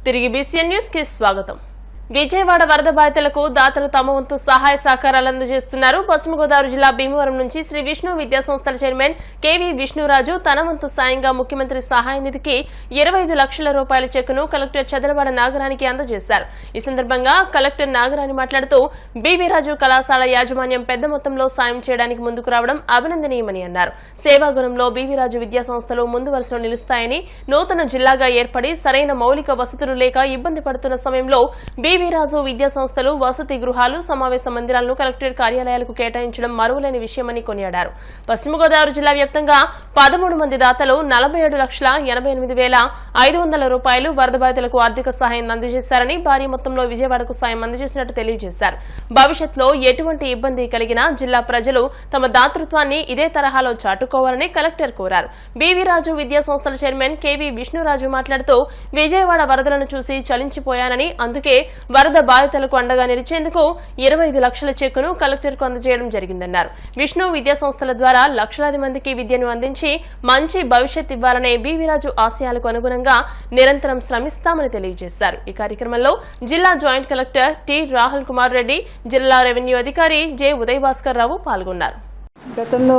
తిరిగి BCN news కి స్వాగతం. విజయవాడ వరద బాధితులకు దాతలు తమ వంతు సహాయ సహకారాలు అందజేస్తున్నారు. పశ్చిమ గోదావరి జిల్లా భీమవరం నుంచి శ్రీ విష్ణు విద్యా సంస్థల చైర్మన్ కేవీ విష్ణురాజు తన వంతు సాయంగా ముఖ్యమంత్రి సహాయ నిధికి 25 లక్షల రూపాయల చెక్కును కలెక్టర్ చదలవాడ నాగరానికి అందజేశారు. ఈ సందర్భంగా కలెక్టర్ నాగరాణి మాట్లాడుతూ బీవీరాజు కళాశాల యాజమాన్యం పెద్ద మొత్తంలో సాయం చేయడానికి ముందుకు రావడం అభినందనీయమని అన్నారు. సేవాగుణంలో బీవీరాజు విద్యా సంస్థలు ముందు వరుసలో నిలుస్తాయని, నూతన జిల్లాగా ఏర్పడి సరైన మౌలిక వసతులు లేక ఇబ్బంది పడుతున్న సమయంలో బీవీరాజు విద్యా సంస్థలు వసతి గృహాలు, సమావేశ మందిరాలను కలెక్టర్ కార్యాలయాలకు కేటాయించడం మరువలేని విషయమని కొనియాడారు. పశ్చిమ గోదావరి జిల్లా వ్యాప్తంగా 13 మంది దాతలు 47,88,500 రూపాయలు వరద బాధితులకు ఆర్థిక సహాయం అందజేశారని, భారీ మొత్తంలో విజయవాడకు సాయం అందజేసినట్టు తెలియజేశారు. భవిష్యత్తులో ఎటువంటి ఇబ్బంది కలిగినా జిల్లా ప్రజలు తమ దాతృత్వాన్ని ఇదే తరహాలో చాటుకోవాలని కలెక్టర్ కోరారు. బీవీరాజు విద్యా సంస్థల చైర్మన్ కేవీ విష్ణురాజు మాట్లాడుతూ విజయవాడ వరదలను చూసి చలించిపోయానని, అందుకే వరద బాధితులకు అండగా నిలిచేందుకు 25 లక్షల చెక్కును కలెక్టర్కు అందజేయడం జరిగిందన్నారు. విష్ణు విద్యా సంస్థల ద్వారా లక్షలాది మందికి విద్యను అందించి మంచి భవిష్యత్ ఇవ్వాలనే బీవీరాజు ఆశయాలకు అనుగుణంగా నిరంతరం శ్రమిస్తామని తెలియజేశారు. ఈ కార్యక్రమంలో జిల్లా joint collector T Rahul Kumar Reddy, జిల్లా రెవెన్యూ అధికారి జె ఉదయ్ భాస్కర్ రావు పాల్గొన్నారు. గతంలో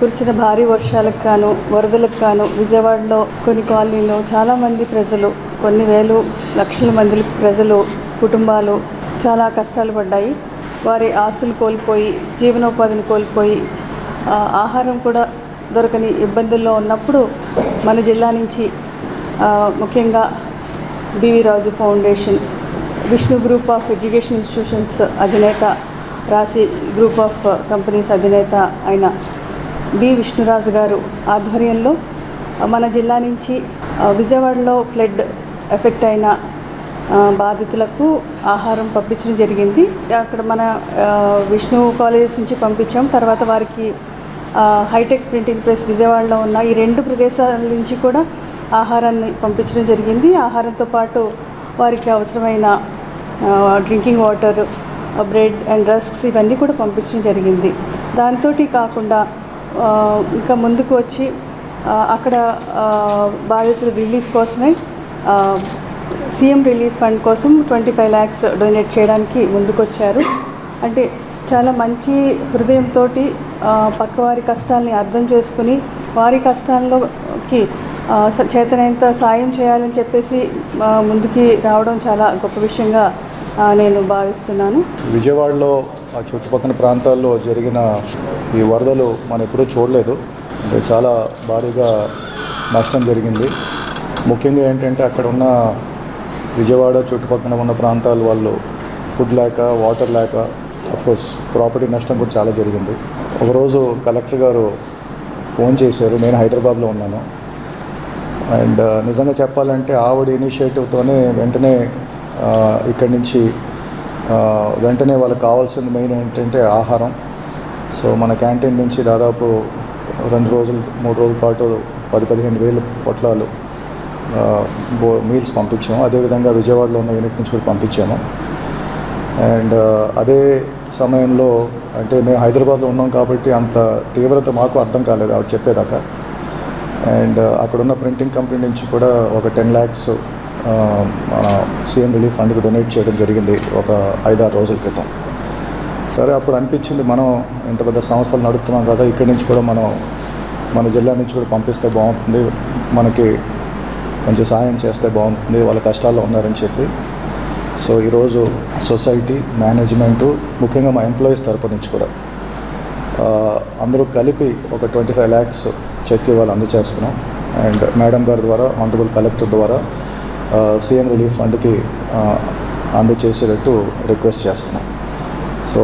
కురిసిన భారీ వర్షాలకు గాను, వరదలకు గాను విజయవాడలో కొన్ని కాలనీలో చాలామంది ప్రజలు, కొన్ని వేలు లక్షల మంది ప్రజలు, కుటుంబాలు చాలా కష్టాలు పడ్డాయి. వారి ఆస్తులు కోల్పోయి, జీవనోపాధిని కోల్పోయి, ఆహారం కూడా దొరకని ఇబ్బందుల్లో ఉన్నప్పుడు మన జిల్లా నుంచి ముఖ్యంగా BV Raju foundation, Vishnu group of education institutions అధినేత, రాశి గ్రూప్ ఆఫ్ కంపెనీస్ అధినేత అయిన బి విష్ణురాజు గారు ఆధ్వర్యంలో మన జిల్లా నుంచి విజయవాడలో ఫ్లడ్ ఎఫెక్ట్ అయిన బాధితులకు ఆహారం పంపించడం జరిగింది. అక్కడ మన విష్ణు కాలేజెస్ నుంచి పంపించాం. తర్వాత వారికి హైటెక్ ప్రింటింగ్ ప్రెస్ విజయవాడలో ఉన్న ఈ 2 ప్రదేశాల నుంచి కూడా ఆహారాన్ని పంపించడం జరిగింది. ఆహారంతో పాటు వారికి అవసరమైన డ్రింకింగ్ వాటర్, బ్రెడ్ అండ్ రస్క్స్ ఇవన్నీ కూడా పంపించడం జరిగింది. దాంతో కాకుండా ఇంకా ముందుకు వచ్చి అక్కడ బాధితుల రిలీఫ్ కోసమే సీఎం రిలీఫ్ ఫండ్ కోసం 25 lakhs డొనేట్ చేయడానికి ముందుకొచ్చారు. అంటే చాలా మంచి హృదయంతో పక్కవారి కష్టాలని అర్థం చేసుకుని వారి కష్టాల్లోకి చేతనైనంత సాయం చేయాలని చెప్పేసి ముందుకి రావడం చాలా గొప్ప విషయంగా నేను భావిస్తున్నాను. విజయవాడలో ఆ చుట్టుపక్కల ప్రాంతాల్లో జరిగిన ఈ వరదలు మనం ఎప్పుడూ చూడలేదు. చాలా భారీగా నష్టం జరిగింది. ముఖ్యంగా ఏంటంటే అక్కడ ఉన్న విజయవాడ చుట్టుపక్కల ఉన్న ప్రాంతాల వాళ్ళు ఫుడ్ లేక, వాటర్ లేక, అఫ్కోర్స్ ప్రాపర్టీ నష్టం కూడా చాలా జరిగింది. ఒకరోజు కలెక్టర్ గారు ఫోన్ చేశారు. నేను హైదరాబాద్లో ఉన్నాను. అండ్ నిజంగా చెప్పాలంటే ఆవిడ ఇనిషియేటివ్తోనే వెంటనే ఇక్కడి నుంచి వెంటనే వాళ్ళకి కావాల్సిన మెయిన్ ఏంటంటే ఆహారం. సో మన క్యాంటీన్ నుంచి దాదాపు 2 రోజులు 3 రోజుల పాటు 10-15 వేల పొట్లాలు మీల్స్ పంపించాము. అదేవిధంగా విజయవాడలో ఉన్న యూనిట్ నుంచి కూడా పంపించాము. అండ్ అదే సమయంలో అంటే మేము హైదరాబాద్లో ఉన్నాం కాబట్టి అంత తీవ్రత మాకు అర్థం కాలేదు ఆవిడ చెప్పేదాకా. అండ్ అక్కడున్న ప్రింటింగ్ కంపెనీ నుంచి కూడా ఒక 10 lakhs మన సీఎం రిలీఫ్ ఫండ్కి డొనేట్ చేయడం జరిగింది ఒక 5-6 రోజుల క్రితం. సరే అప్పుడు అనిపించింది మనం ఇంత పెద్ద సంస్థలు నడుపుతున్నాం కదా, ఇక్కడి నుంచి కూడా మన జిల్లా నుంచి కూడా పంపిస్తే బాగుంటుంది, మనకి కొంచెం సహాయం చేస్తే బాగుంటుంది, వాళ్ళ కష్టాల్లో ఉన్నారని చెప్పి. సో ఈరోజు సొసైటీ, మేనేజ్మెంటు, ముఖ్యంగా మా ఎంప్లాయీస్ తరపు నుంచి కూడా అందరూ కలిపి ఒక 25 lakhs చెక్ ఇవాళ అందజేస్తున్నాం. అండ్ మేడం గారి ద్వారా, ఆనరబుల్ కలెక్టర్ ద్వారా సీఎం రిలీఫ్ ఫండ్కి అందజేసేటట్టు రిక్వెస్ట్ చేస్తున్నాం. So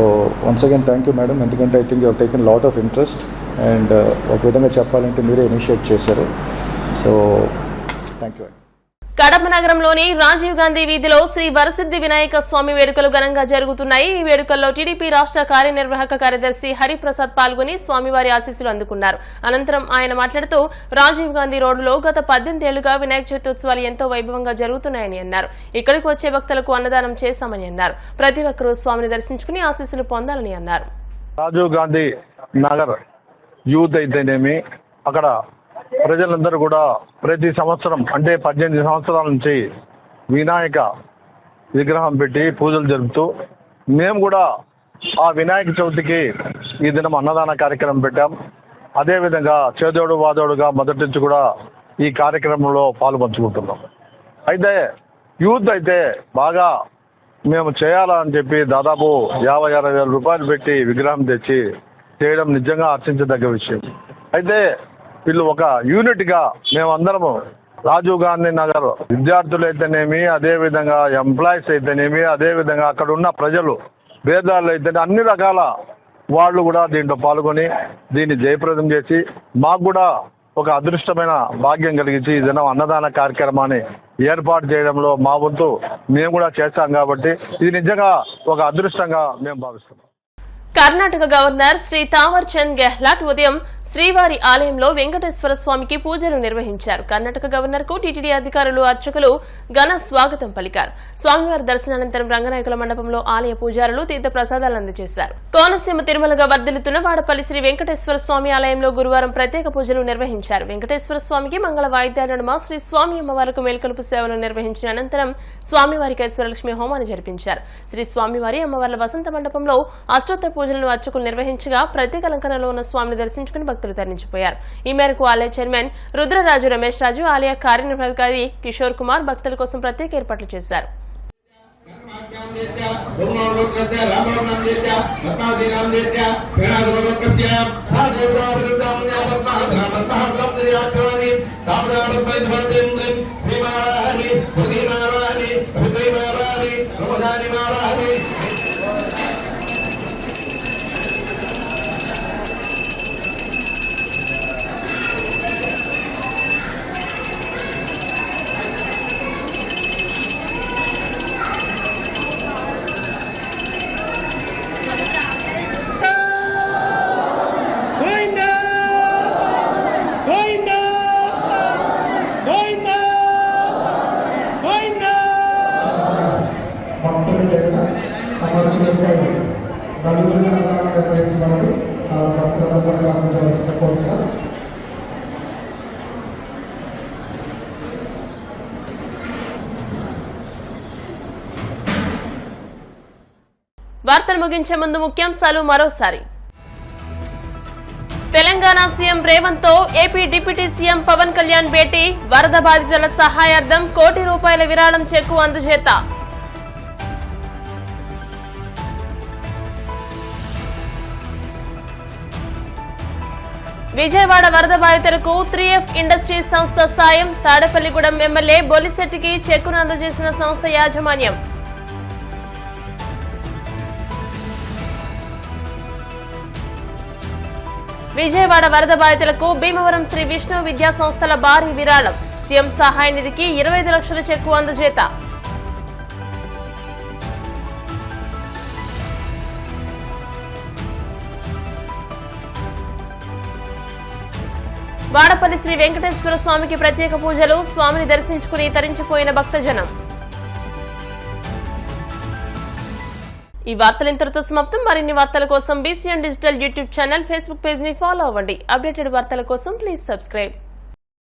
once again thank you madam, ఎందుకంటే I think you have taken lot of interest and ఒక విధంగా చెప్పాలంటే మీరే ఇనిషియేట్ చేశారు. So thank you. కడప నగరంలోని రాజీవ్ గాంధీ వీధిలో శ్రీ వరసిద్ధి వినాయక స్వామి వేడుకలు ఘనంగా జరుగుతున్నాయి. ఈ వేడుకల్లో టీడీపీ రాష్ట్ర కార్యనిర్వాహక కార్యదర్శి హరిప్రసాద్ పాల్గొని స్వామివారి ఆశీస్సులు అందుకున్నారు. అనంతరం ఆయన మాట్లాడుతూ రాజీవ్ గాంధీ రోడ్డులో గత 18 ఏళ్లుగా వినాయక చవితి ఉత్సవాలు ఎంతో వైభవంగా జరుగుతున్నాయని అన్నారు. ఇక్కడికి వచ్చే భక్తులకు అన్నదానం చేశామని అన్నారు. ప్రతి ఒక్కరూ స్వామిని దర్శించుకుని ఆశీస్సులు పొందాలని అన్నారు. రాజీవ్ గాంధీ నగర్ యూత్ అయితేనేమి, అక్కడ ప్రజలందరూ కూడా ప్రతి సంవత్సరం అంటే 18 సంవత్సరాల నుంచి వినాయక విగ్రహం పెట్టి పూజలు జరుపుతూ మేము కూడా ఆ వినాయక చవితికి ఈ దినం అన్నదాన కార్యక్రమం పెట్టాం. అదేవిధంగా చేదోడు వాదోడుగా మొదటి నుంచి కూడా ఈ కార్యక్రమంలో పాల్పంచుకుంటున్నాం. అయితే యూత్ అయితే బాగా మేము చేయాలని చెప్పి దాదాపు 50-60 వేల రూపాయలు పెట్టి విగ్రహం తెచ్చి చేయడం నిజంగా హర్షించదగ్గ విషయం. అయితే వీళ్ళు ఒక యూనిట్గా మేమందరము రాజీవ్ గాంధీ నగర్ విద్యార్థులు అయితేనేమి, అదేవిధంగా ఎంప్లాయీస్ అయితేనేమి, అదేవిధంగా అక్కడ ఉన్న ప్రజలు పేదవాళ్ళు అయితేనే అన్ని రకాల వాళ్ళు కూడా దీంట్లో పాల్గొని దీన్ని జయప్రదం చేసి మాకు కూడా ఒక అదృష్టమైన భాగ్యం కలిగించి ఈ దినం అన్నదాన కార్యక్రమాన్ని ఏర్పాటు చేయడంలో మా వంతు మేము కూడా చేస్తాం. కాబట్టి ఇది నిజంగా ఒక అదృష్టంగా మేము భావిస్తున్నాం. కర్ణాటక గవర్నర్ శ్రీ తావర్ చంద్ గెహ్లాట్ ఉదయం శ్రీవారి ఆలయంలో వెంకటేశ్వర స్వామికి పూజలు నిర్వహించారు. కర్ణాటక గవర్నర్ కు టీటీడీ అధికారులు, అర్చకులు ఘన స్వాగతం పలికారు. స్వామివారి దర్శనానంతరం రంగనాయకుల మండపంలో ఆలయ పూజారులు తీర్థ ప్రసాదాలు అందజేశారు. కోనసీమ తిరుమలగా వర్ధిల్లుతున్న వాడపల్లి శ్రీ వెంకటేశ్వర స్వామి ఆలయంలో గురువారం ప్రత్యేక పూజలు నిర్వహించారు. వెంకటేశ్వర స్వామికి మంగళ వాయిద్యాల నడుమ శ్రీ స్వామి అమ్మవారికి మేల్కొలుపు సేవలు నిర్వహించిన అనంతరం స్వామివారికి ఐశ్వర్యలక్ష్మి హోమాన్ని జరిపించారు. శ్రీ స్వామివారి అమ్మవార్ల వసంత మండపంలో అష్టోత్తర పూజలను అర్చకులు నిర్వహించగా ప్రత్యేక అలంకరణలో ఉన్న స్వామిని దర్శించుకుని భక్తులు తరలించిపోయారు. ఈ మేరకు ఆలయ చైర్మన్ రుద్రరాజు రమేష్ రాజు, ఆలయ కార్యనిర్వహణాధికారి కిషోర్ కుమార్ భక్తుల కోసం ప్రత్యేక ఏర్పాట్లు చేశారు. వార్తలు ముగించే ముందు ముఖ్యాంశాలు మరోసారి. తెలంగాణ సీఎం రేవంత్ తో AP deputy CM Pawan Kalyan భేటీ, వరద బాధితుల సహాయార్థం ₹1 కోటి విరాళం చెక్కు అందజేత. విజయవాడ వరద బాధితులకు 3F ఇండస్ట్రీస్ సంస్థ సాయం, తాడేపల్లిగూడెం ఎమ్మెల్యే బొలిశెట్టికి చెక్కును అందజేసిన సంస్థ యాజమాన్యం. విజయవాడ వరద బాధితులకు భీమవరం శ్రీ విష్ణు విద్యా సంస్థల భారీ విరాళం, సీఎం సహాయ నిధికి 25 లక్షల చెక్కు అందజేత. వాడపల్లి శ్రీ వెంకటేశ్వర స్వామికి ప్రత్యేక పూజలు, స్వామిని దర్శించుకుని తరించిపోయిన భక్తజనం. ఈ వార్తలు ఇంతటితో సమాప్తం. మరిన్ని వార్తల కోసం BCN digital YouTube channel, Facebook page ని ఫాలో అవ్వండి. అప్డేటెడ్ వార్తల కోసం ప్లీజ్ సబ్స్క్రైబ్.